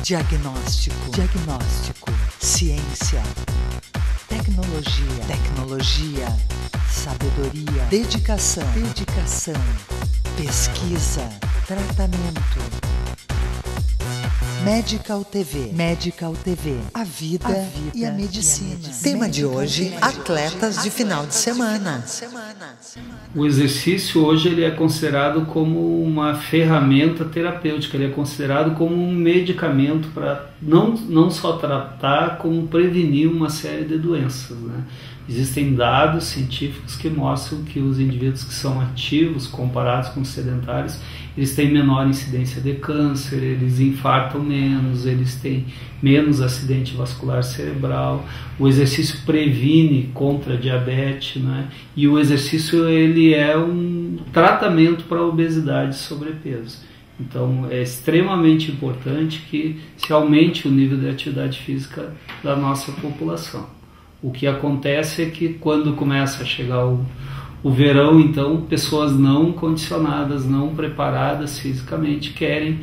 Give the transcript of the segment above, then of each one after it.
Diagnóstico. Ciência. Tecnologia. Sabedoria. Dedicação. Pesquisa. Tratamento. Medical TV. A vida e a medicina. Tema de hoje: atletas de final de semana. O exercício hoje ele é considerado como uma ferramenta terapêutica, ele é considerado como um medicamento para não só tratar, como prevenir uma série de doenças, né? Existem dados científicos que mostram que os indivíduos que são ativos, comparados com os sedentários, eles têm menor incidência de câncer, eles infartam menos, eles têm menos acidente vascular cerebral. O exercício previne contra a diabetes, né? E o exercício ele é um tratamento para a obesidade e sobrepeso. Então é extremamente importante que se aumente o nível de atividade física da nossa população. O que acontece é que quando começa a chegar o verão, então pessoas não condicionadas, não preparadas fisicamente querem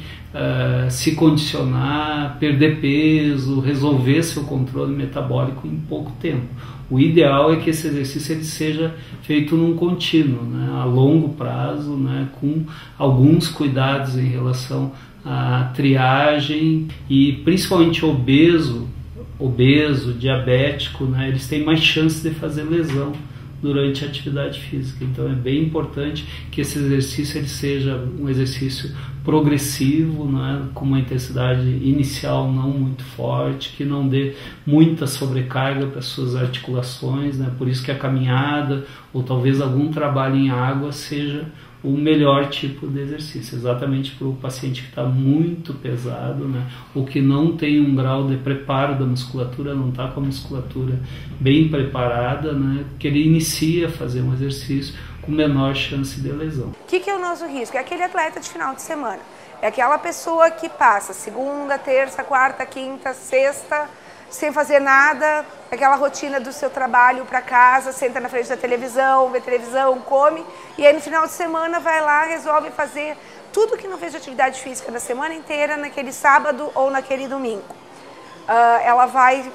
se condicionar, perder peso, resolver seu controle metabólico em pouco tempo. O ideal é que esse exercício ele seja feito num contínuo, né, a longo prazo, né, com alguns cuidados em relação à triagem e principalmente obeso, diabético, né, eles têm mais chance de fazer lesão durante a atividade física. Então é bem importante que esse exercício ele seja um exercício progressivo, né, com uma intensidade inicial não muito forte, que não dê muita sobrecarga para as suas articulações, né, por isso que a caminhada ou talvez algum trabalho em água seja o melhor tipo de exercício, exatamente para o paciente que está muito pesado, né, ou que não tem um grau de preparo da musculatura, não está com a musculatura bem preparada, né, que ele inicia a fazer um exercício com menor chance de lesão. O que é o nosso risco? É aquele atleta de final de semana, é aquela pessoa que passa segunda, terça, quarta, quinta, sexta, sem fazer nada, aquela rotina do seu trabalho para casa, senta na frente da televisão, vê televisão, come, e aí no final de semana vai lá, resolve fazer tudo que não fez de atividade física na semana inteira, naquele sábado ou naquele domingo. Ela vai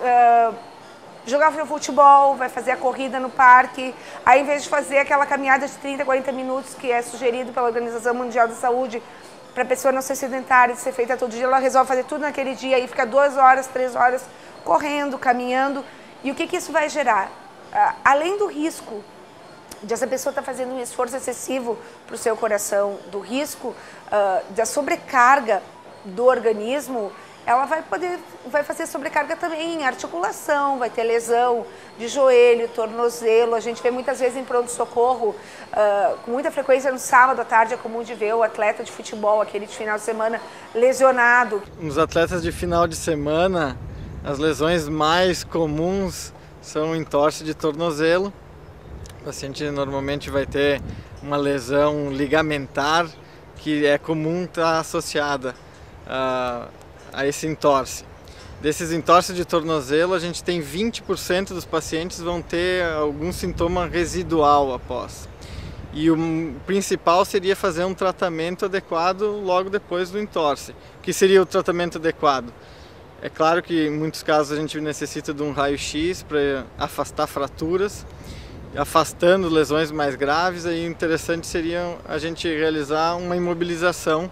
jogar futebol, vai fazer a corrida no parque, aí em vez de fazer aquela caminhada de 30, 40 minutos que é sugerido pela Organização Mundial da Saúde, para a pessoa não ser sedentária, de ser feita todo dia, ela resolve fazer tudo naquele dia e fica 2 horas, 3 horas correndo, caminhando. E o que isso vai gerar? Além do risco de essa pessoa estar fazendo um esforço excessivo para o seu coração, do risco da sobrecarga do organismo, ela vai fazer sobrecarga também em articulação, vai ter lesão de joelho, tornozelo. A gente vê muitas vezes em pronto-socorro, com muita frequência no sábado à tarde é comum de ver o atleta de futebol, aquele de final de semana, lesionado. Nos atletas de final de semana, as lesões mais comuns são entorse de tornozelo. O paciente normalmente vai ter uma lesão ligamentar que é comum estar associada a esse entorse. Desses entorses de tornozelo, a gente tem 20% dos pacientes vão ter algum sintoma residual após. E o principal seria fazer um tratamento adequado logo depois do entorse. O que seria o tratamento adequado? É claro que em muitos casos a gente necessita de um raio-x para afastar fraturas, afastando lesões mais graves. Aí o interessante seria a gente realizar uma imobilização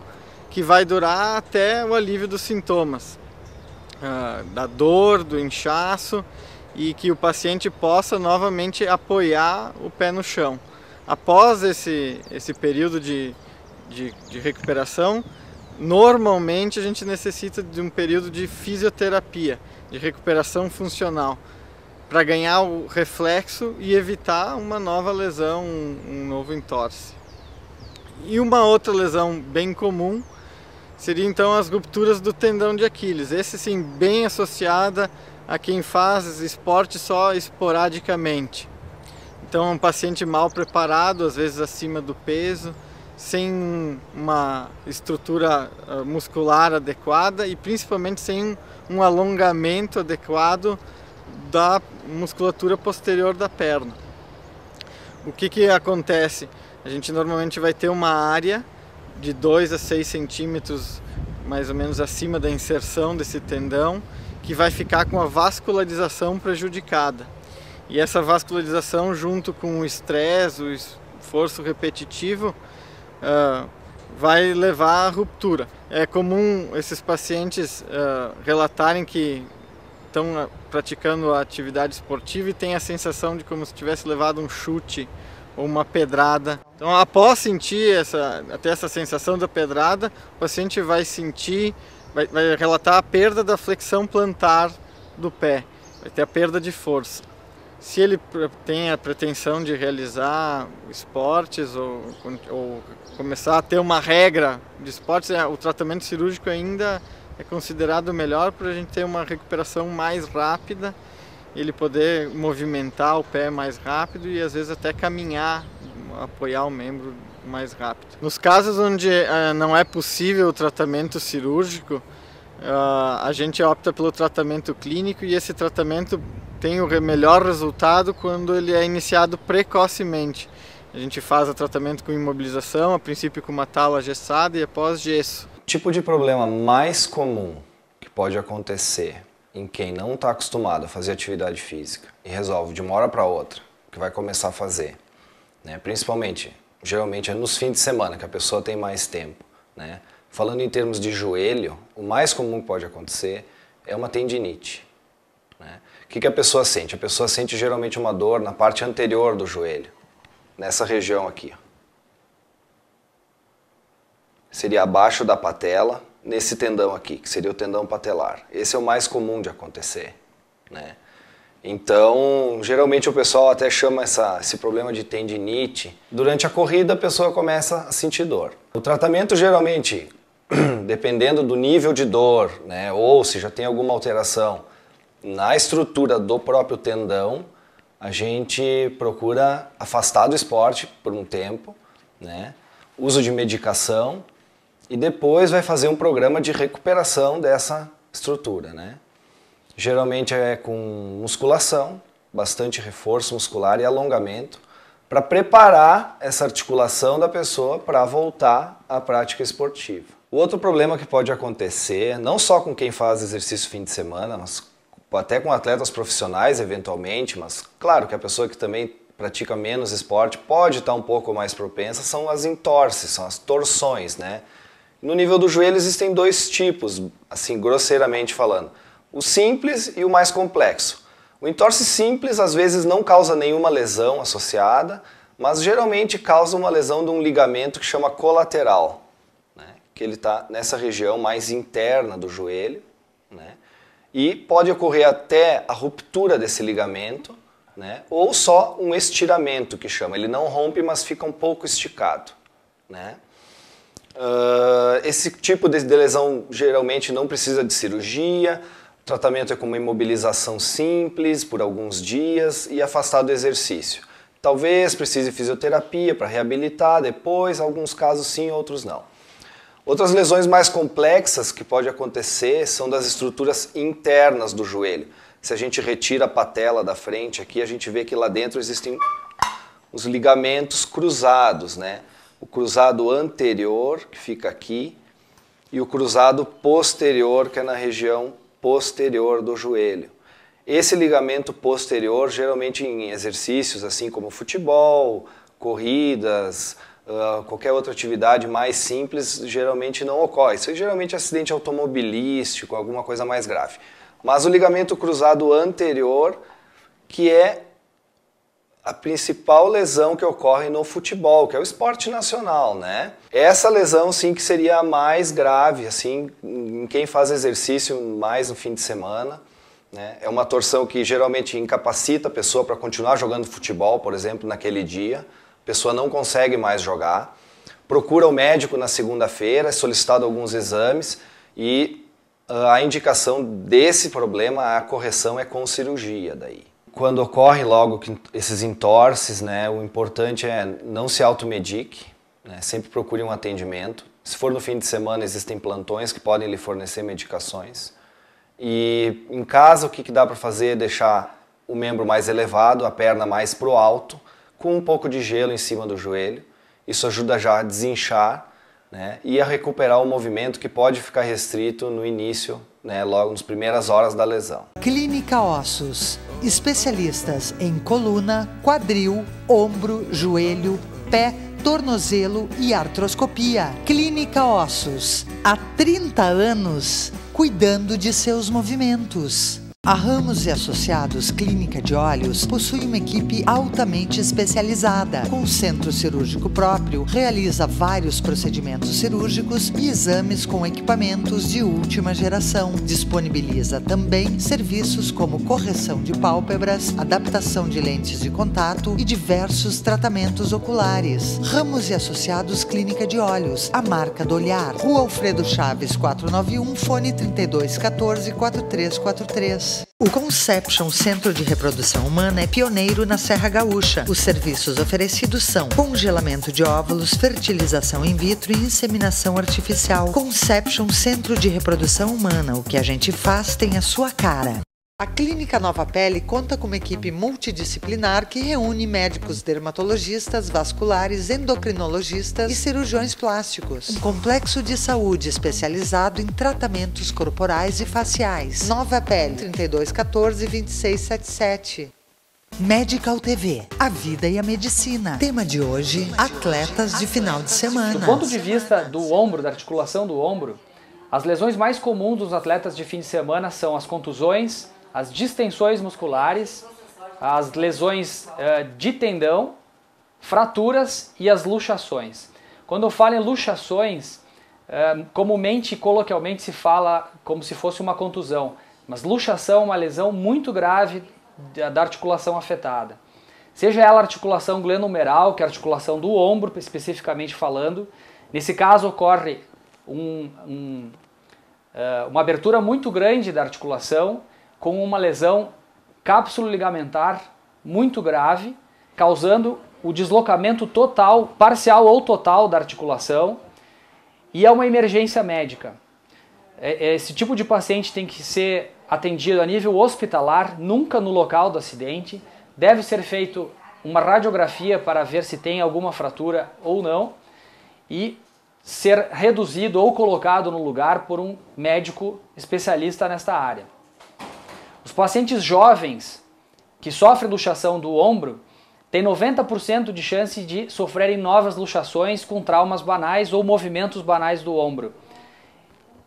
que vai durar até o alívio dos sintomas, da dor, do inchaço, e que o paciente possa novamente apoiar o pé no chão. Após esse período de recuperação, normalmente a gente necessita de um período de fisioterapia, de recuperação funcional, para ganhar o reflexo e evitar uma nova lesão, um novo entorse. E uma outra lesão bem comum seria então as rupturas do tendão de Aquiles. Esse sim bem associada a quem faz esporte só esporadicamente. Então é um paciente mal preparado, às vezes acima do peso, sem uma estrutura muscular adequada e principalmente sem um alongamento adequado da musculatura posterior da perna. O que acontece? A gente normalmente vai ter uma área de 2 a 6 centímetros mais ou menos acima da inserção desse tendão, que vai ficar com a vascularização prejudicada. E essa vascularização, junto com o estresse, o esforço repetitivo, vai levar à ruptura. É comum esses pacientes relatarem que estão praticando a atividade esportiva e têm a sensação de como se tivesse levado um chute ou uma pedrada. Então, após sentir até essa sensação da pedrada, o paciente vai sentir, vai relatar a perda da flexão plantar do pé, vai ter a perda de força. Se ele tem a pretensão de realizar esportes ou começar a ter uma regra de esportes, o tratamento cirúrgico ainda é considerado melhor para a gente ter uma recuperação mais rápida, ele poder movimentar o pé mais rápido e às vezes até caminhar, apoiar o membro mais rápido. Nos casos onde não é possível o tratamento cirúrgico, a gente opta pelo tratamento clínico e esse tratamento tem o melhor resultado quando ele é iniciado precocemente. A gente faz o tratamento com imobilização, a princípio com uma tala gessada e após gesso. O tipo de problema mais comum que pode acontecer em quem não está acostumado a fazer atividade física e resolve de uma hora para outra que vai começar a fazer, né? Principalmente, geralmente é nos fins de semana que a pessoa tem mais tempo, né? Falando em termos de joelho, o mais comum que pode acontecer é uma tendinite, né? O que a pessoa sente? A pessoa sente geralmente uma dor na parte anterior do joelho, nessa região aqui, ó. Seria abaixo da patela, nesse tendão aqui, que seria o tendão patelar. Esse é o mais comum de acontecer, né? Então, geralmente o pessoal até chama esse problema de tendinite. Durante a corrida a pessoa começa a sentir dor. O tratamento geralmente, dependendo do nível de dor, né, ou se já tem alguma alteração na estrutura do próprio tendão, a gente procura afastar do esporte por um tempo, né, uso de medicação, e depois vai fazer um programa de recuperação dessa estrutura, né? Geralmente é com musculação, bastante reforço muscular e alongamento, para preparar essa articulação da pessoa para voltar à prática esportiva. O outro problema que pode acontecer, não só com quem faz exercício fim de semana, mas até com atletas profissionais eventualmente, mas claro que a pessoa que também pratica menos esporte pode estar um pouco mais propensa, são as entorses, são as torções, né? No nível do joelho existem dois tipos, assim, grosseiramente falando. O simples e o mais complexo. O entorse simples às vezes não causa nenhuma lesão associada, mas geralmente causa uma lesão de um ligamento que chama colateral, né? Que ele está nessa região mais interna do joelho, né? E pode ocorrer até a ruptura desse ligamento, né? Ou só um estiramento que chama. Ele não rompe, mas fica um pouco esticado, né? Esse tipo de lesão geralmente não precisa de cirurgia, o tratamento é com uma imobilização simples por alguns dias e afastar do exercício. Talvez precise de fisioterapia para reabilitar depois, alguns casos sim, outros não. Outras lesões mais complexas que pode acontecer são das estruturas internas do joelho. Se a gente retira a patela da frente aqui, a gente vê que lá dentro existem os ligamentos cruzados, né? O cruzado anterior, que fica aqui, e o cruzado posterior, que é na região posterior do joelho. Esse ligamento posterior, geralmente em exercícios assim como futebol, corridas, qualquer outra atividade mais simples, geralmente não ocorre. Isso é geralmente acidente automobilístico, alguma coisa mais grave. Mas o ligamento cruzado anterior, que é a principal lesão que ocorre no futebol, que é o esporte nacional, né? Essa lesão sim que seria a mais grave, assim, em quem faz exercício mais no fim de semana, né? É uma torção que geralmente incapacita a pessoa para continuar jogando futebol, por exemplo, naquele dia. A pessoa não consegue mais jogar. Procura o médico na segunda-feira, é solicitado alguns exames e a indicação desse problema, a correção é com cirurgia daí. Quando ocorre logo esses entorses, né, o importante é não se automedique, né, sempre procure um atendimento. Se for no fim de semana, existem plantões que podem lhe fornecer medicações. E em casa, o que dá para fazer é deixar o membro mais elevado, a perna mais pro alto, com um pouco de gelo em cima do joelho. Isso ajuda já a desinchar né? E a recuperar o movimento que pode ficar restrito no início, né? Logo nas primeiras horas da lesão. Clínica Ossos. Especialistas em coluna, quadril, ombro, joelho, pé, tornozelo e artroscopia. Clínica Ossos. Há 30 anos, cuidando de seus movimentos. A Ramos e Associados Clínica de Olhos possui uma equipe altamente especializada. Com centro cirúrgico próprio, realiza vários procedimentos cirúrgicos e exames com equipamentos de última geração. Disponibiliza também serviços como correção de pálpebras, adaptação de lentes de contato e diversos tratamentos oculares. Ramos e Associados Clínica de Olhos, a marca do olhar. Rua Alfredo Chaves 491, fone 3214-4343. O Conception Centro de Reprodução Humana é pioneiro na Serra Gaúcha. Os serviços oferecidos são congelamento de óvulos, fertilização in vitro e inseminação artificial. Conception Centro de Reprodução Humana. O que a gente faz tem a sua cara. A Clínica Nova Pele conta com uma equipe multidisciplinar que reúne médicos dermatologistas, vasculares, endocrinologistas e cirurgiões plásticos. Um complexo de saúde especializado em tratamentos corporais e faciais. Nova Pele, 3214-2677. Medical TV, a vida e a medicina. Tema de hoje, atletas de final de semana. Do ponto de vista do ombro, da articulação do ombro, as lesões mais comuns dos atletas de fim de semana são as contusões, as distensões musculares, as lesões de tendão, fraturas e as luxações. Quando eu falo em luxações, comumente e coloquialmente se fala como se fosse uma contusão, mas luxação é uma lesão muito grave da articulação afetada. Seja ela a articulação glenohumeral, que é a articulação do ombro, especificamente falando. Nesse caso ocorre uma abertura muito grande da articulação, com uma lesão cápsulo-ligamentar muito grave, causando o deslocamento total, parcial ou total da articulação, e é uma emergência médica. Esse tipo de paciente tem que ser atendido a nível hospitalar, nunca no local do acidente. Deve ser feito uma radiografia para ver se tem alguma fratura ou não, e ser reduzido ou colocado no lugar por um médico especialista nesta área. Os pacientes jovens que sofrem luxação do ombro têm 90% de chance de sofrerem novas luxações com traumas banais ou movimentos banais do ombro.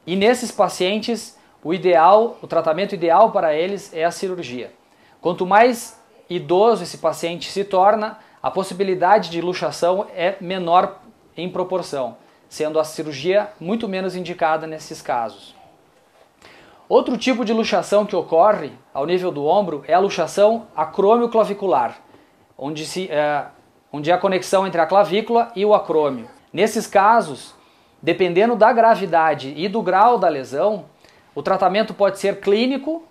E nesses pacientes, o tratamento ideal para eles é a cirurgia. Quanto mais idoso esse paciente se torna, a possibilidade de luxação é menor em proporção, sendo a cirurgia muito menos indicada nesses casos. Outro tipo de luxação que ocorre ao nível do ombro é a luxação acrômio-clavicular, onde é a conexão entre a clavícula e o acrômio. Nesses casos, dependendo da gravidade e do grau da lesão, o tratamento pode ser clínico,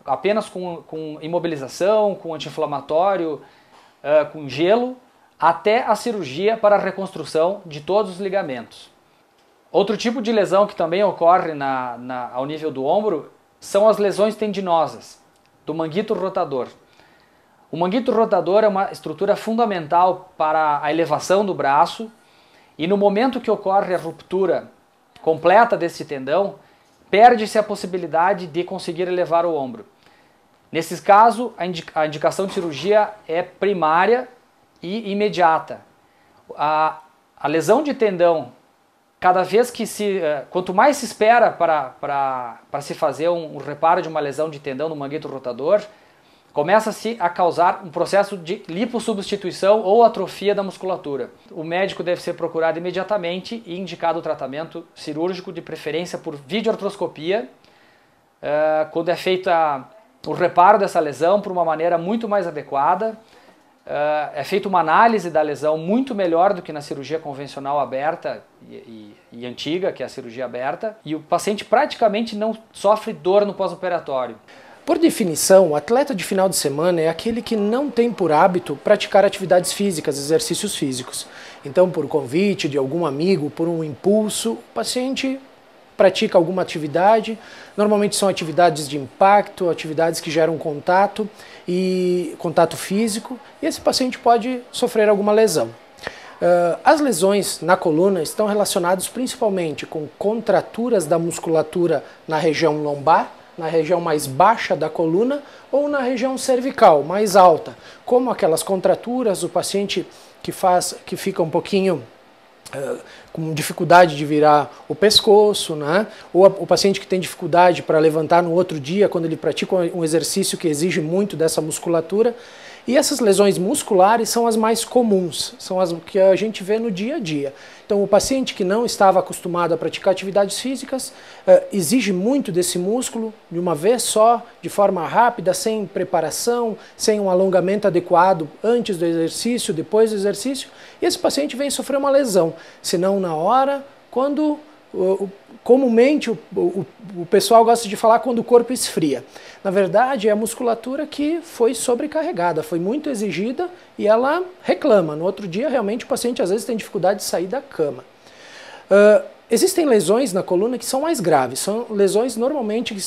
apenas com imobilização, com anti-inflamatório, com gelo, até a cirurgia para a reconstrução de todos os ligamentos. Outro tipo de lesão que também ocorre ao nível do ombro são as lesões tendinosas, do manguito rotador. O manguito rotador é uma estrutura fundamental para a elevação do braço, e no momento que ocorre a ruptura completa desse tendão, perde-se a possibilidade de conseguir elevar o ombro. Nesses casos, a indicação de cirurgia é primária e imediata. A lesão de tendão, cada vez que quanto mais se espera para se fazer um reparo de uma lesão de tendão no manguito rotador, começa-se a causar um processo de lipossubstituição ou atrofia da musculatura. O médico deve ser procurado imediatamente e indicado o tratamento cirúrgico, de preferência por videoartroscopia, quando é feito o reparo dessa lesão por uma maneira muito mais adequada. É feita uma análise da lesão muito melhor do que na cirurgia convencional aberta e antiga, que é a cirurgia aberta, e o paciente praticamente não sofre dor no pós-operatório. Por definição, o atleta de final de semana é aquele que não tem por hábito praticar atividades físicas, exercícios físicos. Então, por convite de algum amigo, por um impulso, o paciente pratica alguma atividade. Normalmente são atividades de impacto, atividades que geram contato físico, e esse paciente pode sofrer alguma lesão. As lesões na coluna estão relacionadas principalmente com contraturas da musculatura na região lombar, na região mais baixa da coluna ou na região cervical, mais alta, como aquelas contraturas, o paciente que fica um pouquinho com dificuldade de virar o pescoço, né? Ou o paciente que tem dificuldade para levantar no outro dia, quando ele pratica um exercício que exige muito dessa musculatura. E essas lesões musculares são as mais comuns, são as que a gente vê no dia a dia. Então, o paciente que não estava acostumado a praticar atividades físicas exige muito desse músculo de uma vez só, de forma rápida, sem preparação, sem um alongamento adequado antes do exercício, depois do exercício. E esse paciente vem sofrer uma lesão, se não na hora, quando comumente o pessoal gosta de falar quando o corpo esfria. Na verdade, é a musculatura que foi sobrecarregada, foi muito exigida e ela reclama. No outro dia, realmente, o paciente às vezes tem dificuldade de sair da cama. Existem lesões na coluna que são mais graves, são lesões normalmente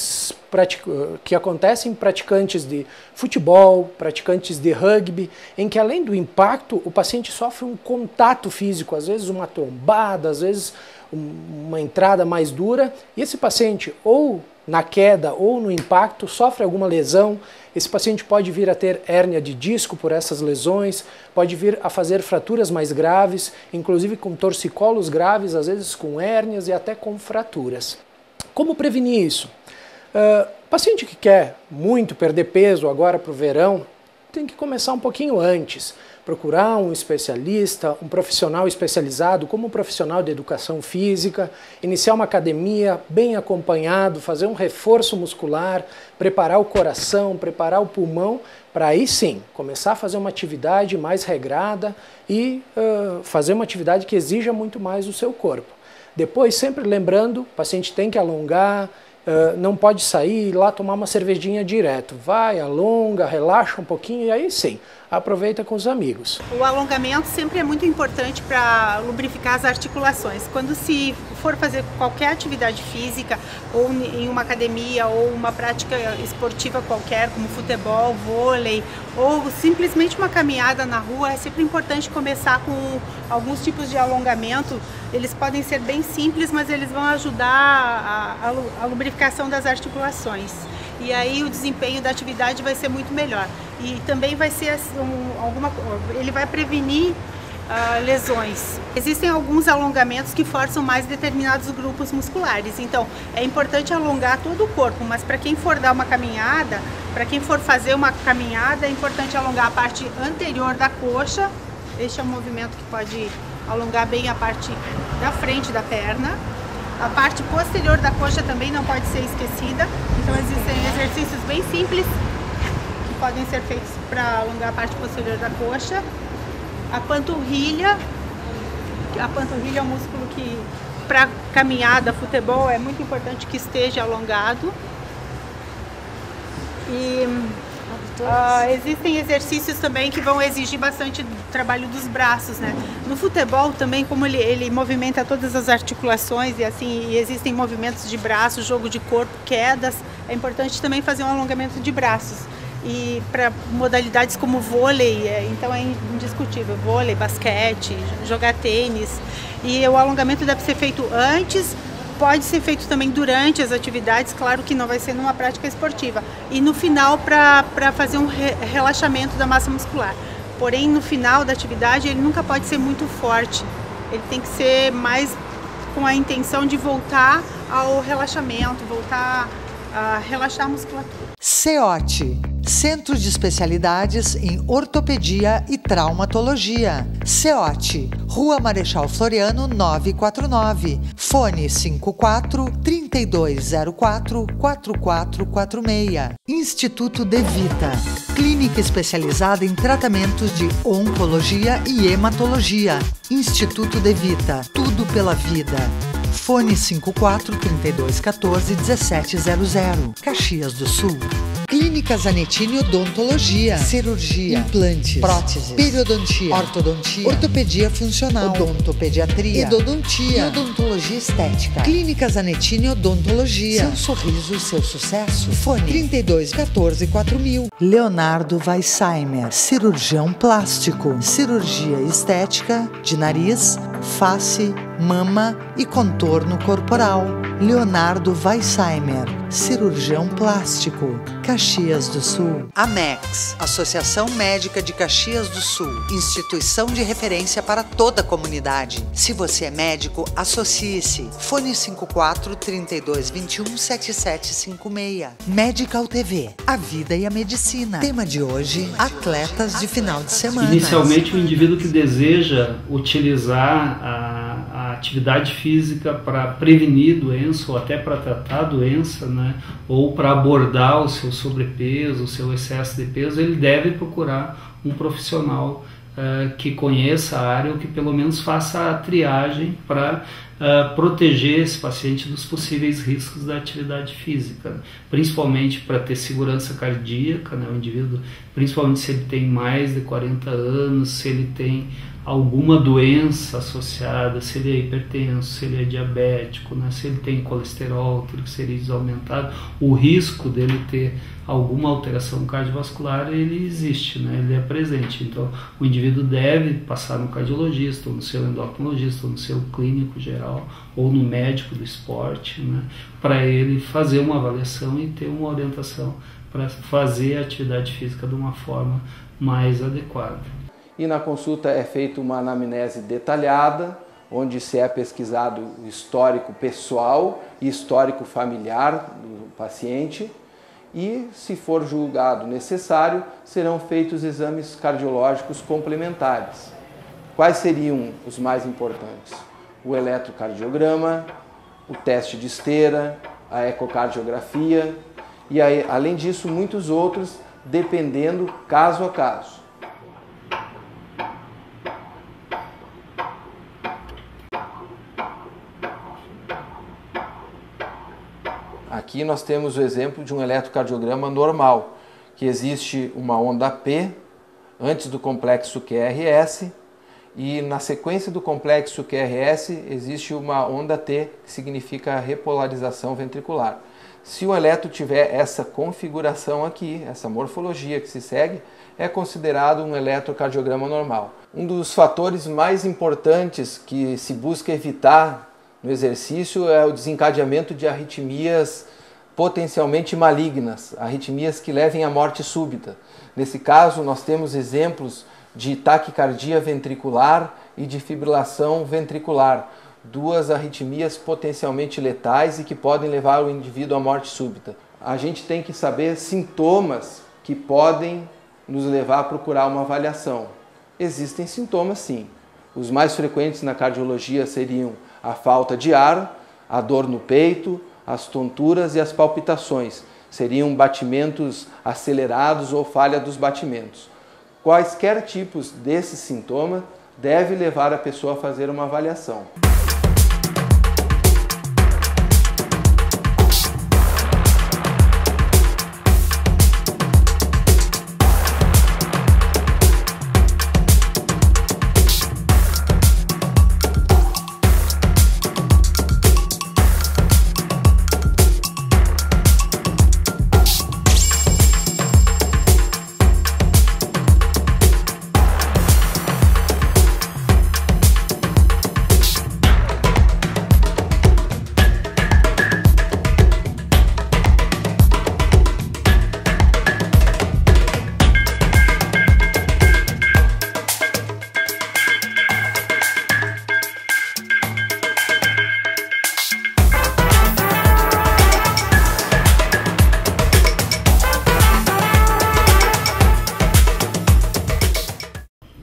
que acontecem em praticantes de futebol, praticantes de rugby, em que além do impacto, o paciente sofre um contato físico, às vezes uma trombada, às vezes uma entrada mais dura, e esse paciente ou na queda ou no impacto sofre alguma lesão. Esse paciente pode vir a ter hérnia de disco por essas lesões, pode vir a fazer fraturas mais graves, inclusive com torcicolos graves, às vezes com hérnias e até com fraturas. Como prevenir isso? Paciente que quer muito perder peso agora para o verão, tem que começar um pouquinho antes. Procurar um especialista, um profissional especializado, como um profissional de educação física, iniciar uma academia bem acompanhado, fazer um reforço muscular, preparar o coração, preparar o pulmão, para aí sim começar a fazer uma atividade mais regrada e fazer uma atividade que exija muito mais do seu corpo. Depois, sempre lembrando, o paciente tem que alongar, não pode sair e ir lá tomar uma cervejinha direto. Vai, alonga, relaxa um pouquinho e aí sim, aproveita com os amigos. O alongamento sempre é muito importante para lubrificar as articulações. Quando se for fazer qualquer atividade física, ou em uma academia, ou uma prática esportiva qualquer, como futebol, vôlei, ou simplesmente uma caminhada na rua, é sempre importante começar com alguns tipos de alongamento. Eles podem ser bem simples, mas eles vão ajudar a lubrificação das articulações. E aí o desempenho da atividade vai ser muito melhor. E também vai ser ele vai prevenir lesões. Existem alguns alongamentos que forçam mais determinados grupos musculares. Então é importante alongar todo o corpo, mas para quem for dar uma caminhada, para quem for fazer uma caminhada, é importante alongar a parte anterior da coxa. Este é um movimento que pode alongar bem a parte da frente da perna. A parte posterior da coxa também não pode ser esquecida. Então existem exercícios bem simples que podem ser feitos para alongar a parte posterior da coxa. A panturrilha é um músculo que para caminhada, futebol, é muito importante que esteja alongado. E existem exercícios também que vão exigir bastante trabalho dos braços, né? No futebol também, como ele movimenta todas as articulações e existem movimentos de braço, jogo de corpo, quedas, é importante também fazer um alongamento de braços. E para modalidades como vôlei, então é indiscutível, vôlei, basquete, jogar tênis. E o alongamento deve ser feito antes, pode ser feito também durante as atividades, claro que não vai ser numa prática esportiva. E no final para fazer um relaxamento da massa muscular. Porém, no final da atividade ele nunca pode ser muito forte, ele tem que ser mais com a intenção de voltar ao relaxamento, voltar a relaxar a musculatura. CEOT, Centro de Especialidades em Ortopedia e Traumatologia. CEOT, Rua Marechal Floriano 949, fone 54-3204-4446. Instituto De Vita, clínica especializada em tratamentos de oncologia e hematologia. Instituto De Vita, tudo pela vida. Fone 54-3214-1700, Caxias do Sul. Clínica Zanettini Odontologia, cirurgia, implantes, próteses, periodontia, ortodontia, ortopedia funcional, odontopediatria, endodontia e odontologia estética. Clínica Zanettini Odontologia. Seu sorriso, seu sucesso. Fone 32 14 4000. Leonardo Weissheimer, cirurgião plástico, cirurgia estética de nariz, face, mama e contorno corporal. Leonardo Weissheimer, cirurgião plástico, Caxias do Sul. Amex, Associação Médica de Caxias do Sul, instituição de referência para toda a comunidade. Se você é médico, associe-se. Fone 54 32 21 7756. Medical TV, a vida e a medicina. Tema de hoje, atletas de final de semana. Inicialmente, o indivíduo que deseja utilizar a atividade física para prevenir doença ou até para tratar a doença, né, ou para abordar o seu sobrepeso, o seu excesso de peso, ele deve procurar um profissional que conheça a área ou que pelo menos faça a triagem para proteger esse paciente dos possíveis riscos da atividade física, né? Principalmente para ter segurança cardíaca, né? O indivíduo, principalmente se ele tem mais de 40 anos, se ele tem alguma doença associada, se ele é hipertenso, se ele é diabético, né? Se ele tem colesterol, triglicerídeos aumentado, o risco dele ter alguma alteração cardiovascular, ele existe, né? Ele é presente. Então, o indivíduo deve passar no cardiologista, ou no seu endocrinologista, ou no seu clínico geral, ou no médico do esporte, né? Para ele fazer uma avaliação e ter uma orientação para fazer a atividade física de uma forma mais adequada. E na consulta é feita uma anamnese detalhada, onde se é pesquisado o histórico pessoal e histórico familiar do paciente e, se for julgado necessário, serão feitos exames cardiológicos complementares. Quais seriam os mais importantes? O eletrocardiograma, o teste de esteira, a ecocardiografia e, além disso, muitos outros, dependendo caso a caso. Aqui nós temos o exemplo de um eletrocardiograma normal, que existe uma onda P antes do complexo QRS e na sequência do complexo QRS existe uma onda T, que significa repolarização ventricular. Se o eletro tiver essa configuração aqui, essa morfologia que se segue, é considerado um eletrocardiograma normal. Um dos fatores mais importantes que se busca evitar no exercício é o desencadeamento de arritmias potencialmente malignas, arritmias que levem à morte súbita. Nesse caso, nós temos exemplos de taquicardia ventricular e de fibrilação ventricular, duas arritmias potencialmente letais e que podem levar o indivíduo à morte súbita. A gente tem que saber sintomas que podem nos levar a procurar uma avaliação. Existem sintomas, sim. Os mais frequentes na cardiologia seriam a falta de ar, a dor no peito, as tonturas e as palpitações. Seriam batimentos acelerados ou falha dos batimentos. Quaisquer tipos desses sintomas deve levar a pessoa a fazer uma avaliação.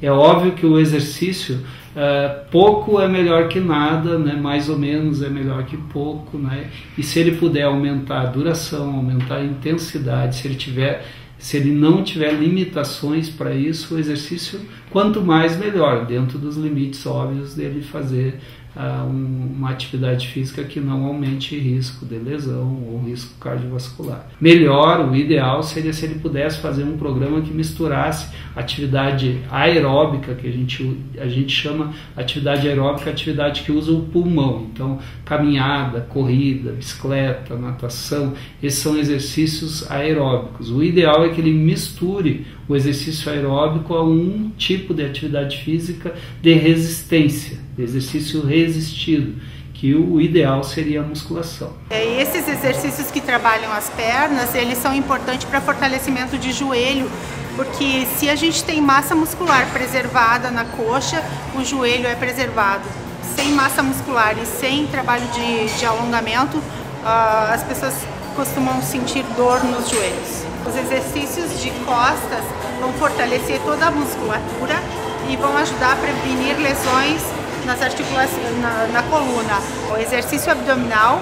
É óbvio que o exercício, pouco é melhor que nada, né? Mais ou menos é melhor que pouco, né? E se ele puder aumentar a duração, aumentar a intensidade, se ele não tiver limitações para isso, o exercício, quanto mais melhor, dentro dos limites óbvios dele fazer uma atividade física que não aumente risco de lesão ou risco cardiovascular. Melhor, o ideal seria se ele pudesse fazer um programa que misturasse atividade aeróbica, que a gente chama atividade aeróbica, atividade que usa o pulmão. Então, caminhada, corrida, bicicleta, natação, esses são exercícios aeróbicos. O ideal é que ele misture o exercício aeróbico a um tipo de atividade física de resistência, de exercício resistido, que o ideal seria a musculação. Esses exercícios que trabalham as pernas, eles são importantes para fortalecimento de joelho, porque se a gente tem massa muscular preservada na coxa, o joelho é preservado. Sem massa muscular e sem trabalho de alongamento, as pessoas costumam sentir dor nos joelhos. Os exercícios de costas vão fortalecer toda a musculatura e vão ajudar a prevenir lesões nas articulações, na coluna. O exercício abdominal,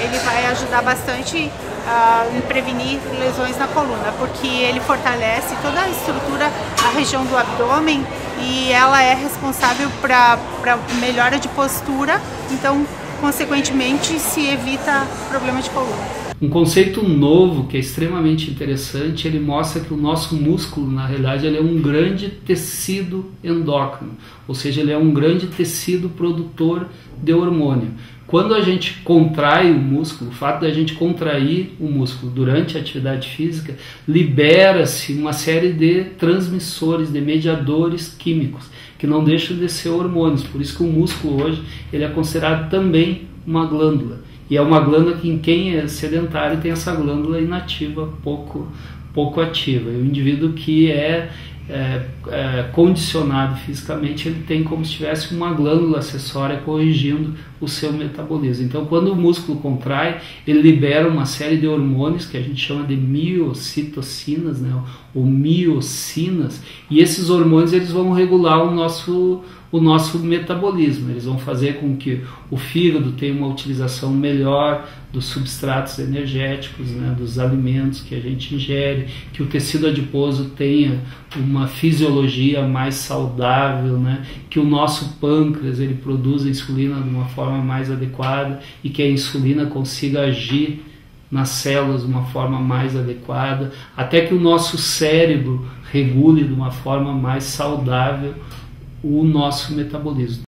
ele vai ajudar bastante em prevenir lesões na coluna, porque ele fortalece toda a estrutura, a região do abdômen, e ela é responsável para melhora de postura, então, consequentemente, se evita problema de coluna. Um conceito novo que é extremamente interessante, ele mostra que o nosso músculo, na realidade, ele é um grande tecido endócrino, ou seja, ele é um grande tecido produtor de hormônio. Quando a gente contrai o músculo, o fato da gente contrair o músculo durante a atividade física, libera-se uma série de transmissores, de mediadores químicos, que não deixam de ser hormônios. Por isso que o músculo hoje ele é considerado também uma glândula. E é uma glândula que em quem é sedentário tem essa glândula inativa, pouco ativa. E o indivíduo que é condicionado fisicamente, ele tem como se tivesse uma glândula acessória corrigindo o seu metabolismo. Então, quando o músculo contrai, ele libera uma série de hormônios que a gente chama de miocitocinas, né, ou miocinas, e esses hormônios eles vão regular o nosso metabolismo. Eles vão fazer com que o fígado tenha uma utilização melhor dos substratos energéticos, né, dos alimentos que a gente ingere, que o tecido adiposo tenha uma fisiologia mais saudável, né, que o nosso pâncreas ele produza insulina de uma forma mais adequada e que a insulina consiga agir nas células de uma forma mais adequada, até que o nosso cérebro regule de uma forma mais saudável o nosso metabolismo.